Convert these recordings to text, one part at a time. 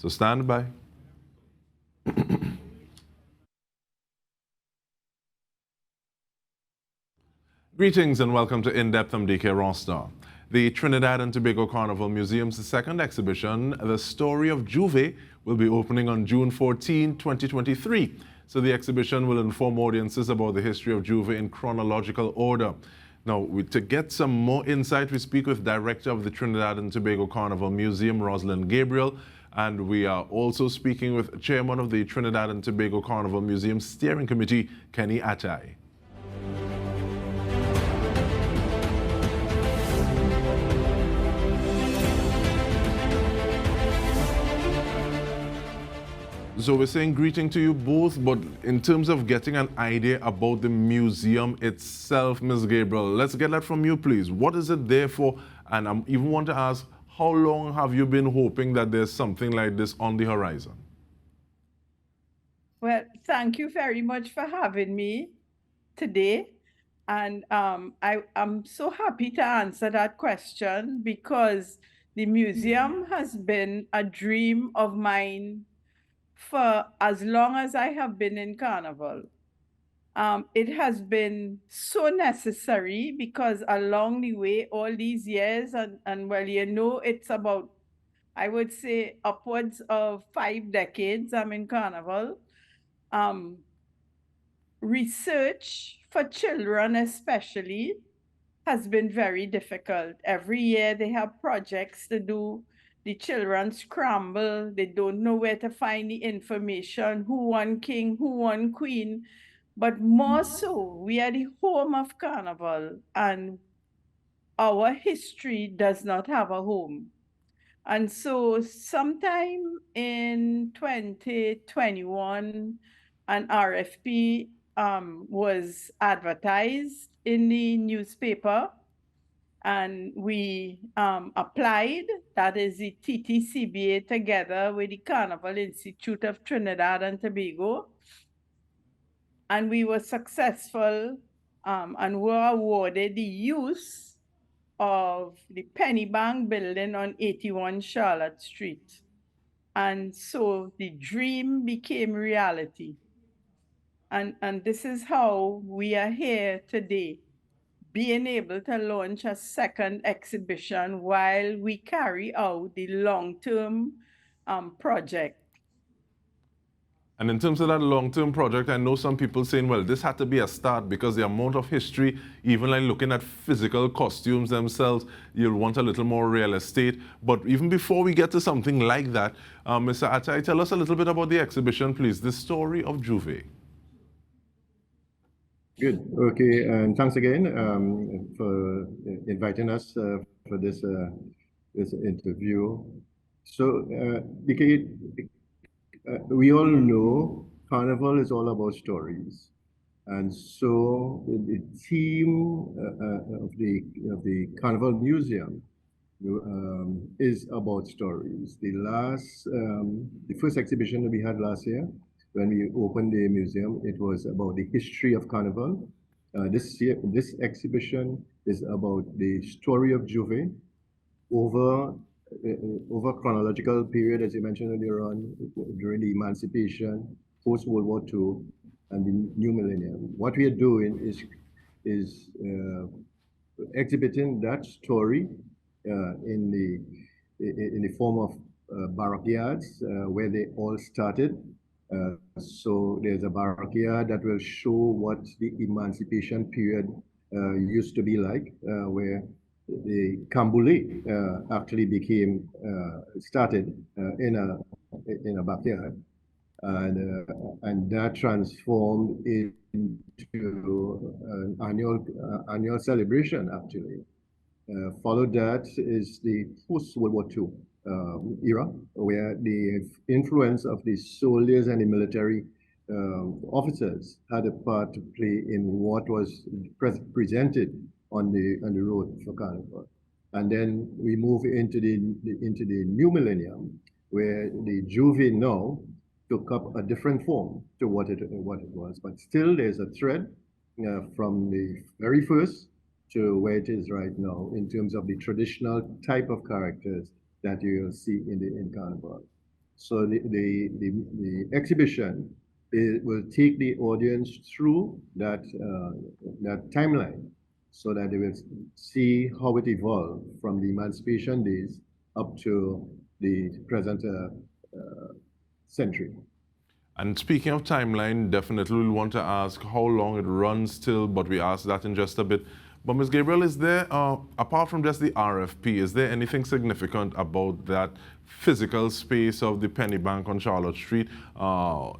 So stand by. Greetings and welcome to In-Depth. I'm Dike Rostant. The Trinidad and Tobago Carnival Museum's second exhibition, The Story of Jouvay, will be opening on June 14, 2023. So the exhibition will inform audiences about the history of Jouvay in chronological order. Now, to get some more insight, we speak with Director of the Trinidad and Tobago Carnival Museum, Rosalind Gabriel, and we are also speaking with Chairman of the Trinidad and Tobago Carnival Museum Steering Committee, Kenny Attai. So we're saying greeting to you both, but in terms of getting an idea about the museum itself, Ms. Gabriel, let's get that from you, please. What is it there for? And I even want to ask, how long have you been hoping that there's something like this on the horizon? Well, thank you very much for having me today. And I'm so happy to answer that question because the museum has been a dream of mine for as long as I have been in Carnival. It has been so necessary because along the way, all these years, and well, you know, it's about, I would say, upwards of 5 decades I'm in Carnival. Research for children especially has been very difficult. Every year they have projects to do. The children scramble. They don't know where to find the information, who won king, who won queen. But more so, we are the home of Carnival, and our history does not have a home. And so sometime in 2021, an RFP was advertised in the newspaper, and we applied. That is the TTCBA together with the Carnival Institute of Trinidad and Tobago. And we were successful and were awarded the use of the Penny Bank building on 81 Charlotte Street. And so the dream became reality. And this is how we are here today, being able to launch a second exhibition while we carry out the long-term project. And in terms of that long-term project, I know some people saying, well, this had to be a start because the amount of history, even like looking at physical costumes themselves, you'll want a little more real estate. But even before we get to something like that, Mr. Attai, tell us a little bit about the exhibition, please, The Story of Jouvay. Good. Okay, and thanks again for inviting us for this this interview. So, we all know Carnival is all about stories, and so the theme of the Carnival Museum is about stories. The first exhibition that we had last year, when we opened the museum, it was about the history of Carnival. This exhibition is about the story of Jouvay over chronological period, as you mentioned earlier on, during the emancipation, post World War II, and the new millennium. What we are doing is exhibiting that story in the form of backyards where they all started. So there's a backyard that will show what the emancipation period used to be like, where the Camboulet actually started in a backyard, and that transformed into an annual celebration actually. Followed that is the post-World War II era, where the influence of the soldiers and the military officers had a part to play in what was presented on the road for Carnival. And then we move into the new millennium, where the Jouvay now took up a different form to what it was. But still, there's a thread from the very first to where it is right now in terms of the traditional type of characters that you'll see in Carnival. So the exhibition will take the audience through that timeline so that they will see how it evolved from the emancipation days up to the present century. And speaking of timeline, definitely we'll want to ask how long it runs till, but we ask that in just a bit. But Ms. Gabriel, is there, apart from just the RFP, is there anything significant about that physical space of the Penny Bank on Charlotte Street?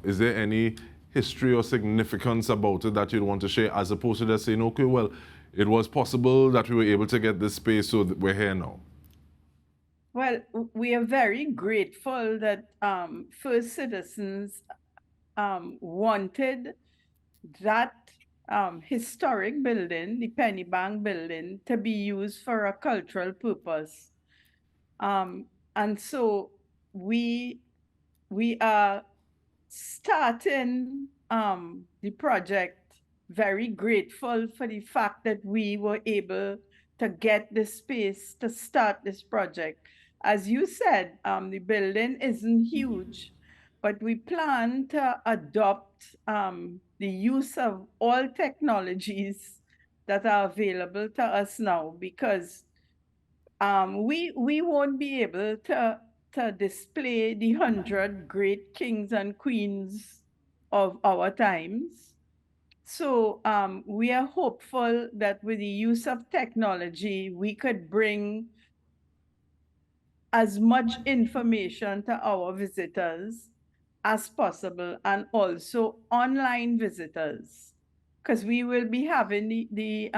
Is there any history or significance about it that you'd want to share, as opposed to just saying, okay, well, it was possible that we were able to get this space, so that we're here now? Well, we are very grateful that First Citizens wanted that historic building, the Penny Bank building, to be used for a cultural purpose. And so we are starting the project very grateful for the fact that we were able to get the space to start this project. As you said, the building isn't huge, but we plan to adopt the use of all technologies that are available to us now, because we won't be able to display the 100 great kings and queens of our times. So we are hopeful that with the use of technology, we could bring as much information to our visitors as possible, and also online visitors, because we will be having the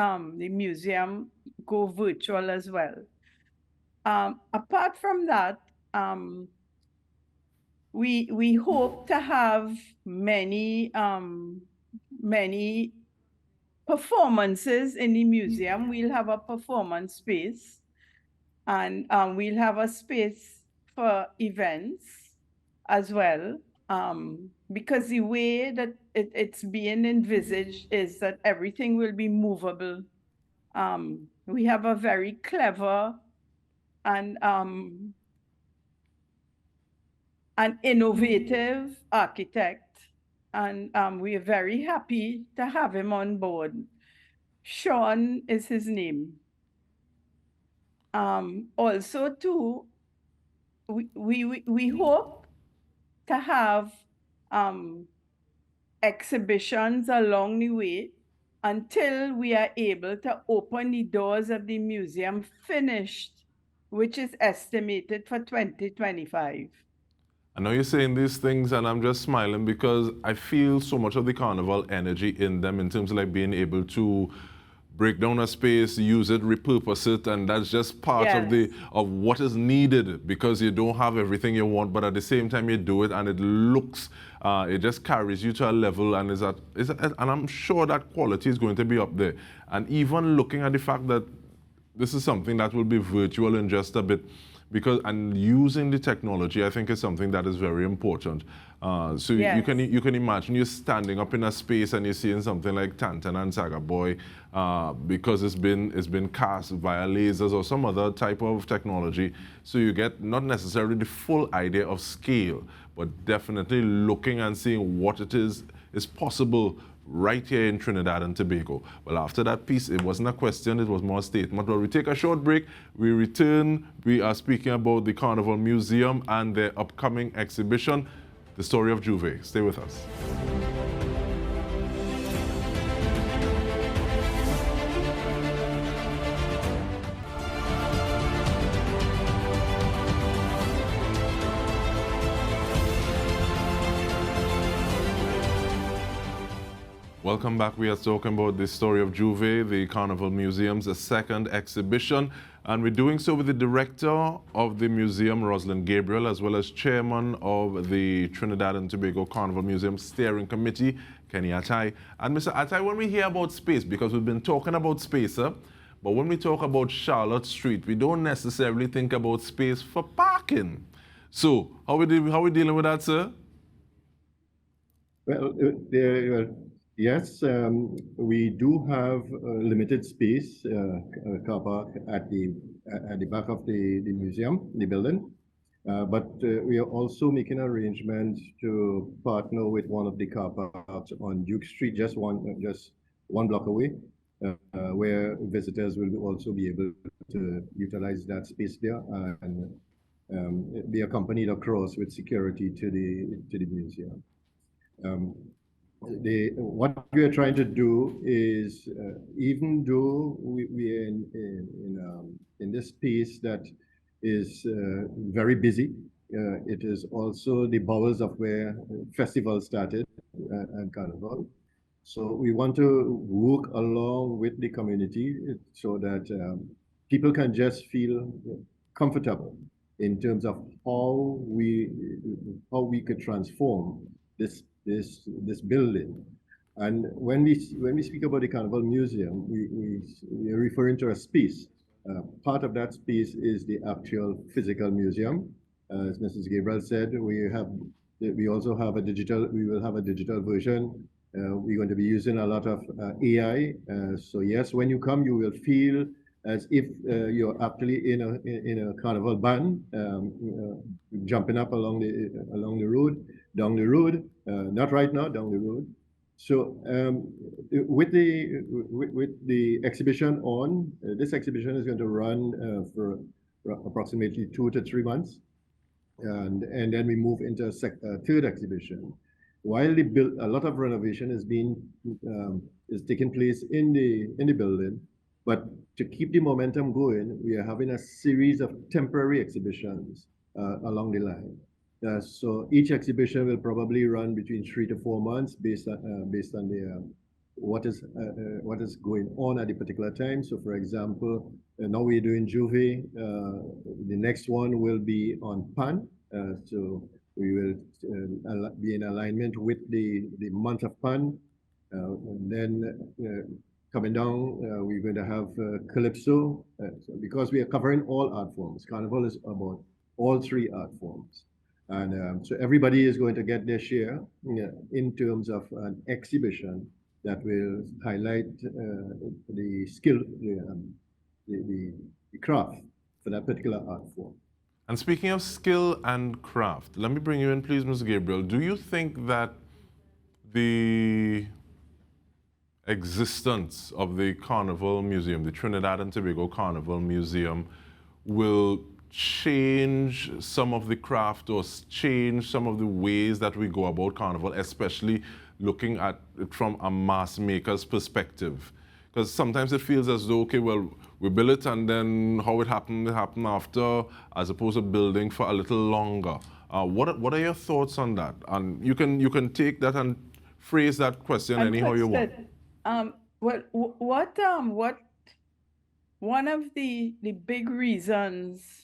museum go virtual as well. Apart from that, we hope to have many performances in the museum. We'll have a performance space, and we'll have a space for events as well, because the way that it's being envisaged is that everything will be movable. We have a very clever and an innovative architect, and we are very happy to have him on board. Sean is his name. Also too, we hope to have exhibitions along the way until we are able to open the doors of the museum finished, which is estimated for 2025. I know you're saying these things, and I'm just smiling because I feel so much of the carnival energy in them, in terms of like being able to break down a space, use it, repurpose it, and that's just part of what is needed, because you don't have everything you want, but at the same time you do it, and it looks, it just carries you to a level, and and I'm sure that quality is going to be up there. And even looking at the fact that this is something that will be virtual in just a bit, and using the technology, I think, is something that is very important. So you can imagine you're standing up in a space and you're seeing something like Tantan and Saga Boy, because it's been cast via lasers or some other type of technology. So you get not necessarily the full idea of scale, but definitely looking and seeing what it is possible right here in Trinidad and Tobago. Well, after that piece, it wasn't a question, it was more a statement. But we take a short break, we return, we are speaking about the Carnival Museum and their upcoming exhibition, The Story of Jouvay. Stay with us. Welcome back. We are talking about the Story of Jouvay, the Carnival Museum's second exhibition. And we're doing so with the director of the museum, Rosalind Gabriel, as well as chairman of the Trinidad and Tobago Carnival Museum Steering Committee, Kenny Attai. And Mr. Attai, when we hear about space, because we've been talking about space, but when we talk about Charlotte Street, we don't necessarily think about space for parking. So how we dealing with that, sir? Well, yes, we do have limited space, car park at the back of the museum, the building. But we are also making arrangements to partner with one of the car parks on Duke Street, just one block away, where visitors will also be able to utilize that space there and be accompanied across with security to the museum. What we are trying to do is, even though we are in this space that is very busy, it is also the bowels of where festival started and Carnival. So we want to work along with the community so that people can just feel comfortable in terms of how we could transform this building. And when we speak about the Carnival Museum, we are referring to a space. Part of that space is the actual physical museum. As Mrs. Gabriel said, we also have a digital. We will have a digital version. We're going to be using a lot of AI. So yes, when you come, you will feel as if you're actually in a carnival band, jumping up along the road, down the road. Not right now, down the road. So with the exhibition on, this exhibition is going to run for approximately 2 to 3 months, and then we move into a third exhibition. While a lot of renovation is taking place in the building, but to keep the momentum going, we are having a series of temporary exhibitions along the line. So each exhibition will probably run between 3 to 4 months based on what is going on at the particular time. So, for example, now we're doing Jouvay. The next one will be on Pan. So we will be in alignment with the month of Pan. And then coming down, we're going to have Calypso. So because we are covering all art forms. Carnival is about all 3 art forms. And so everybody is going to get their share in terms of an exhibition that will highlight the skill, the craft for that particular art form. And speaking of skill and craft, let me bring you in, please, Ms. Gabriel. Do you think that the existence of the Carnival Museum, the Trinidad and Tobago Carnival Museum, will change some of the craft or change some of the ways that we go about Carnival, especially looking at it from a mass maker's perspective? Because sometimes it feels as though, okay, well, we build it and then how it happened after, as opposed to building for a little longer. What are your thoughts on that? And you can take that and phrase that question anyhow you want. One of the big reasons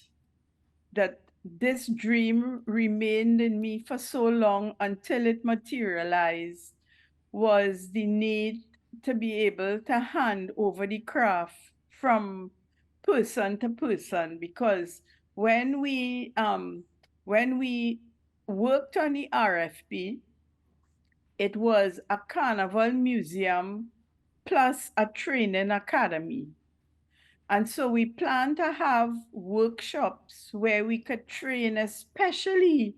that this dream remained in me for so long until it materialized was the need to be able to hand over the craft from person to person, because when we worked on the RFP, it was a carnival museum plus a training academy. And so we plan to have workshops where we could train especially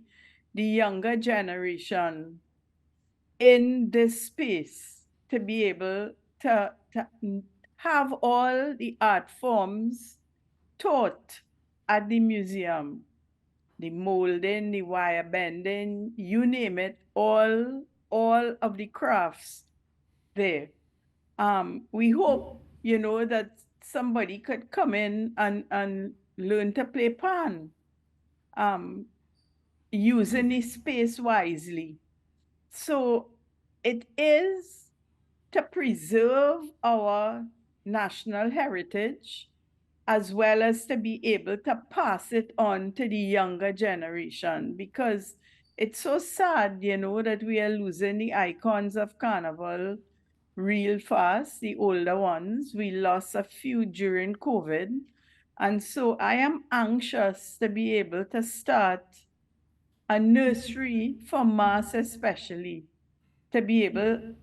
the younger generation in this space to be able to have all the art forms taught at the museum. The molding, the wire bending, you name it, all of the crafts there. We hope, that somebody could come in and learn to play pan, using the space wisely. So it is to preserve our national heritage, as well as to be able to pass it on to the younger generation, because it's so sad, that we are losing the icons of Carnival real fast, the older ones. We lost a few during COVID. And so I am anxious to be able to start a nursery for mass, especially, to be able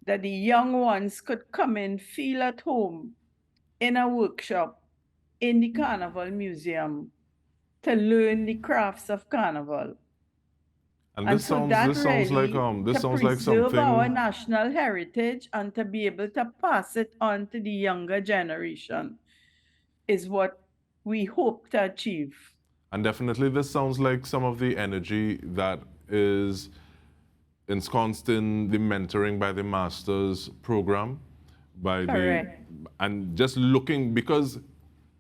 that the young ones could come in, feel at home in a workshop in the Carnival Museum, to learn the crafts of Carnival. And And this so sounds that this sounds like really this to sounds like preserve our something. national heritage and to be able to pass it on to the younger generation is what we hope to achieve. And definitely this sounds like some of the energy that is ensconced in the mentoring by the masters program, by Correct. and just looking, because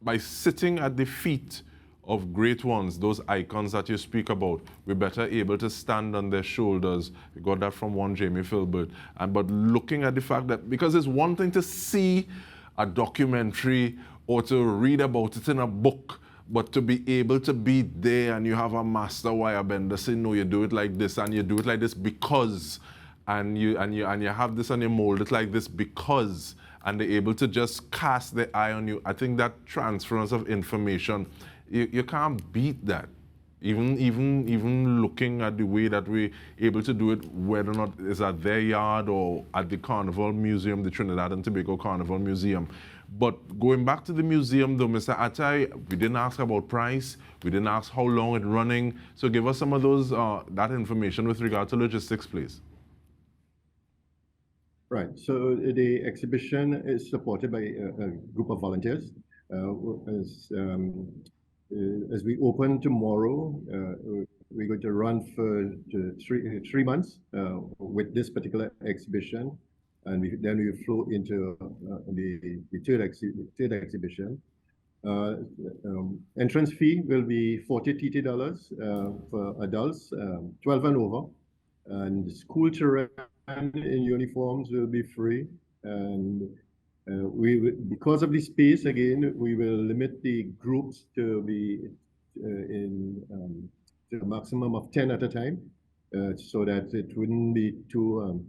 by sitting at the feet of great ones, those icons that you speak about, we're better able to stand on their shoulders. We got that from one Jamie Filbert. And but looking at the fact that, because it's one thing to see a documentary or to read about it in a book, but to be able to be there and you have a master wire bender saying, no, you do it like this and you do it like this because, and you have this and you mold it like this because, and they're able to just cast their eye on you. I think that transference of information, you can't beat that. Even looking at the way that we're able to do it, whether or not it's at their yard or at the Carnival Museum, the Trinidad and Tobago Carnival Museum. But going back to the museum though, Mr. Attai, we didn't ask about price, we didn't ask how long it's running. So give us some of those that information with regard to logistics, please. Right. So the exhibition is supported by a group of volunteers. As we open tomorrow, we're going to run for three months with this particular exhibition, and then we flow into the third exhibition. Entrance fee will be $40 TT for adults, 12 and over, and school children in uniforms will be free. And because of the space, again, we will limit the groups to be to a maximum of 10 at a time, so that it wouldn't be too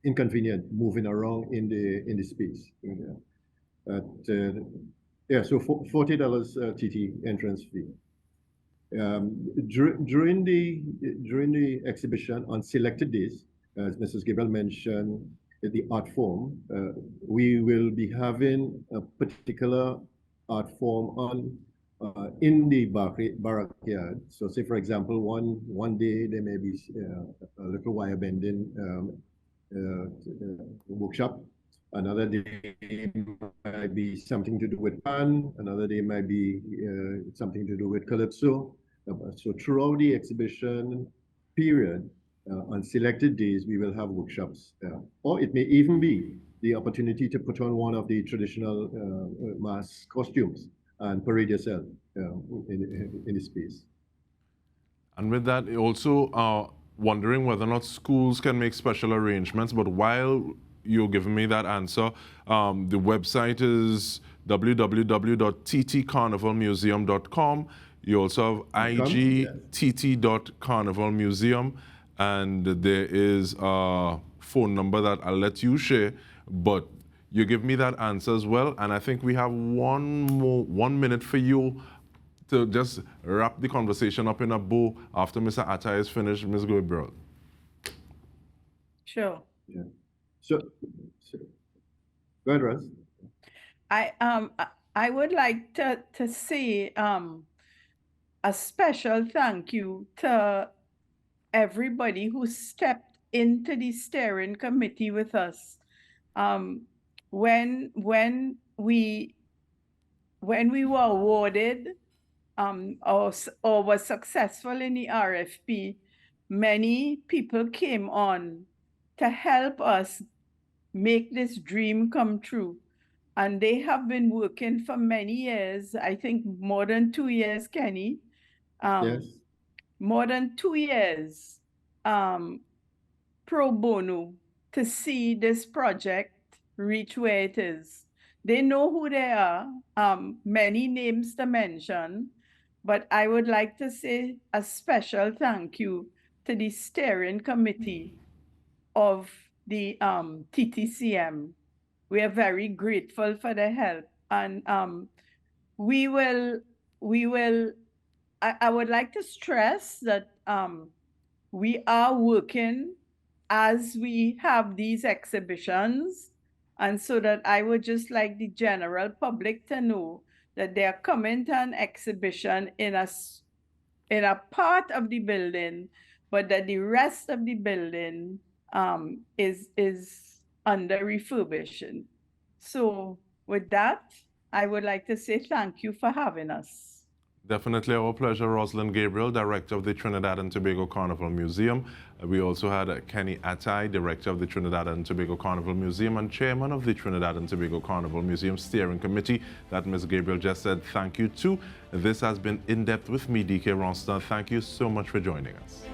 inconvenient moving around in the space. Yeah, so $40 TT entrance fee. During the exhibition on selected days, as Mrs. Gabriel mentioned, the art form, we will be having a particular art form on in the backyard. So say, for example, one day there may be a little wire bending workshop. Another day might be something to do with pan. Another day might be something to do with calypso. So throughout the exhibition period, on selected days, we will have workshops. Or it may even be the opportunity to put on one of the traditional mask costumes and parade yourself in the space. And with that, also wondering whether or not schools can make special arrangements. But while you're giving me that answer, the website is www.ttcarnivalmuseum.com. You also have igt.carnivalmuseum, and there is a phone number that I'll let you share, but you give me that answer as well. And I think we have 1 minute for you to just wrap the conversation up in a bow after Mr. Attai is finished, Ms. Gabriel. Sure. Yeah. So go ahead, Russ. I would like to say a special thank you to everybody who stepped into the steering committee with us. When we were awarded or was successful in the RFP, many people came on to help us make this dream come true. And they have been working for many years, I think more than 2 years, Kenny. Yes. More than 2 years pro bono to see this project reach where it is. They know who they are, many names to mention, but I would like to say a special thank you to the steering committee of the TTCM. We are very grateful for the help, and I would like to stress that we are working as we have these exhibitions, and so that I would just like the general public to know that they are coming to an exhibition in a in a part of the building, but that the rest of the building is under refurbishing. So with that, I would like to say thank you for having us. Definitely our pleasure, Rosalind Gabriel, Director of the Trinidad and Tobago Carnival Museum. We also had Kenny Attai, Director of the Trinidad and Tobago Carnival Museum and Chairman of the Trinidad and Tobago Carnival Museum Steering Committee that Ms. Gabriel just said thank you to. This has been In Depth with me, Dike Rostant. Thank you so much for joining us.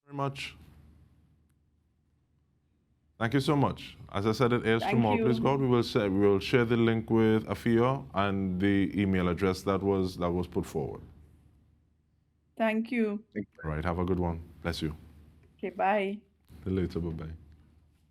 Very much. Thank you so much. As I said, it airs tomorrow. Please God, we will share the link with Afia and the email address that was put forward. Thank you. All right, have a good one. Bless you. Okay, bye. See you later. Bye bye.